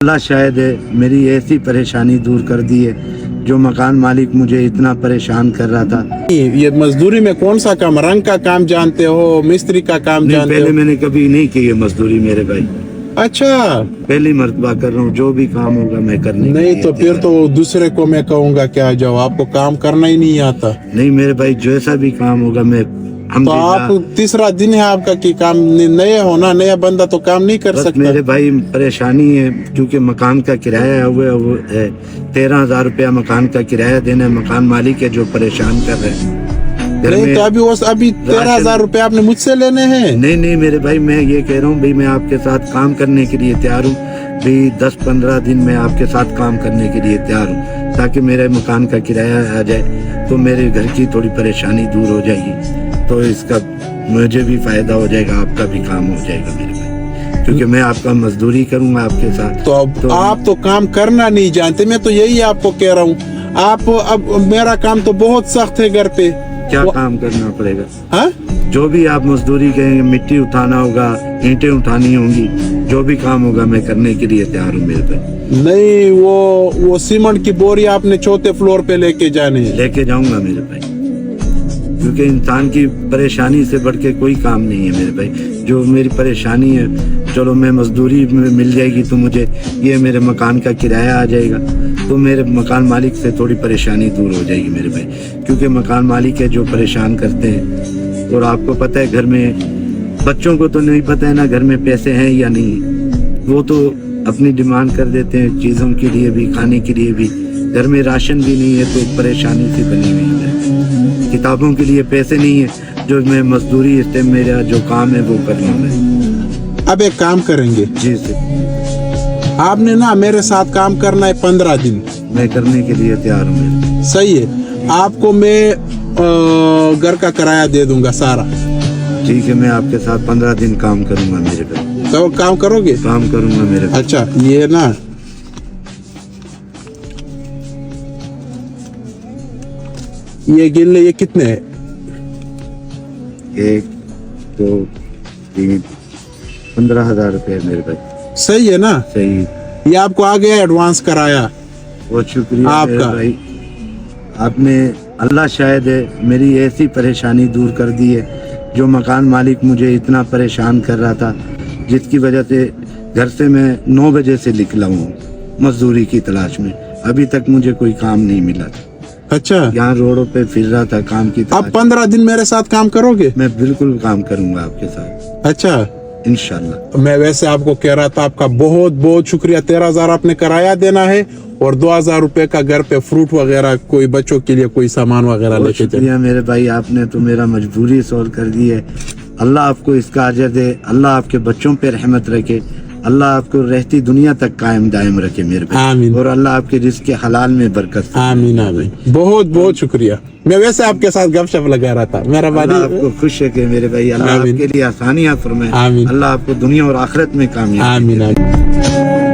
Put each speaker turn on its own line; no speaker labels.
अल्लाह शायद मेरी ऐसी परेशानी दूर कर दी है जो मकान मालिक मुझे इतना परेशान कर रहा था।
ये मजदूरी में कौन सा काम, रंग का काम जानते हो, मिस्त्री का काम जानते
पहले
हो?
मैंने कभी नहीं की है मजदूरी मेरे भाई,
अच्छा,
पहली मर्तबा कर रहा हूँ। जो भी काम होगा मैं करने
नहीं तो फिर तो दूसरे को मैं कहूँगा क्या, जाओ आपको काम करना ही नहीं आता।
नहीं मेरे भाई, जैसा भी काम होगा मैं
तो आप तीसरा दिन है आपका कि काम नए होना, नया बंदा तो काम नहीं कर सकता।
मेरे भाई परेशानी है क्योंकि मकान का किराया हुआ वो है 13,000 रुपया मकान का किराया देना है। मकान मालिक है जो परेशान कर रहे हैं।
नहीं तो अभी 13,000 रुपया आपने मुझसे लेने हैं?
नहीं मेरे भाई, मैं ये कह रहा हूँ भाई मैं आपके साथ काम करने के लिए तैयार हूँ भाई। 10-15 दिन में आपके साथ काम करने के लिए तैयार हूँ ताकि मेरे मकान का किराया आ जाए तो मेरे घर की थोड़ी परेशानी दूर हो जाएगी, तो इसका मुझे भी फायदा हो जाएगा, आपका भी काम हो जाएगा मेरे भाई, क्योंकि मैं आपका मजदूरी करूंगा आपके साथ।
तो आप तो काम करना नहीं जानते, मैं तो यही आपको कह रहा हूँ। आप अब मेरा काम तो बहुत सख्त है घर पे।
क्या काम करना पड़ेगा?
हाँ,
जो भी आप मजदूरी कहेंगे, मिट्टी उठाना होगा, ईंटें उठानी होंगी, जो भी काम होगा मैं करने के लिए तैयार हूँ मेरे भाई।
नहीं वो सीमेंट की बोरी आपने चौथे फ्लोर पे लेके जाने हैं।
लेके जाऊंगा मेरे भाई, क्योंकि इंसान की परेशानी से बढ़ के कोई काम नहीं है मेरे भाई। जो मेरी परेशानी है, चलो मैं मजदूरी में मिल जाएगी तो मुझे ये मेरे मकान का किराया आ जाएगा, तो मेरे मकान मालिक से थोड़ी परेशानी दूर हो जाएगी मेरे भाई, क्योंकि मकान मालिक है जो परेशान करते हैं। और आपको पता है घर में बच्चों को तो नहीं पता है ना घर में पैसे हैं या नहीं, वो तो अपनी डिमांड कर देते हैं चीज़ों के लिए भी, खाने के लिए भी। घर में राशन भी नहीं है तो परेशानी सी बनी हुई है। किताबों के लिए पैसे नहीं है, जो मैं मजदूरी इस टाइम मेरा जो काम है वो करना है।
अब एक काम करेंगे
जी सर,
आपने ना मेरे साथ काम करना है 15 दिन।
मैं करने के लिए तैयार हूँ।
सही है, आपको मैं घर का किराया दे दूंगा सारा।
ठीक है, मैं आपके साथ 15 दिन काम करूंगा मेरे भाई।
तो काम करोगे?
काम करूंगा मेरे भाई।
अच्छा, ये ना ये गिल्ले ये कितने हैं?
1 2 3 15,000 रुपये मेरे भाई।
सही है ना?
सही,
ये आपको आ गया एडवांस कराया।
बहुत शुक्रिया
आपका।
मेरे भाई, आपने अल्लाह शायद मेरी ऐसी परेशानी दूर कर दी है जो मकान मालिक मुझे इतना परेशान कर रहा था, जिसकी वजह से घर से मैं 9 बजे से निकला हूँ मजदूरी की तलाश में। अभी तक मुझे कोई काम नहीं मिला था।
अच्छा,
यहाँ रोडों पे फिर रहा था काम की तलाश।
अब 15 दिन मेरे साथ काम करोगे?
मैं बिल्कुल काम करूंगा आपके साथ
अच्छा,
इंशाल्लाह।
मैं वैसे आपको कह रहा था, आपका बहुत बहुत शुक्रिया। 13,000 आपने किराया देना है और 2,000 रुपए का घर पे फ्रूट वगैरह, कोई बच्चों के लिए कोई सामान वगैरह
बहुत
लेके जाए।
शुक्रिया मेरे भाई, आपने तो मेरा मजबूरी सॉल्व कर दी है। अल्लाह आपको इसका अजर दे, अल्लाह आपके बच्चों पे रहमत रखे, अल्लाह आपको रहती दुनिया तक कायम दायम रखे मेरे भाई।
आमीन।
और अल्लाह आपके रिज़्क़ के हलाल में बरकत।
आमीन आमीन। बहुत बहुत शुक्रिया। मैं वैसे आपके साथ गपशप लगा रहा था। मेरा
अल्लाह आपको खुश रखे मेरे भाई, अल्लाह
आमीन।
आपके लिए आसानियां फरमाए,
आमीन।
अल्लाह आपको दुनिया और आखिरत में कामयाब।
आमीन आमीन।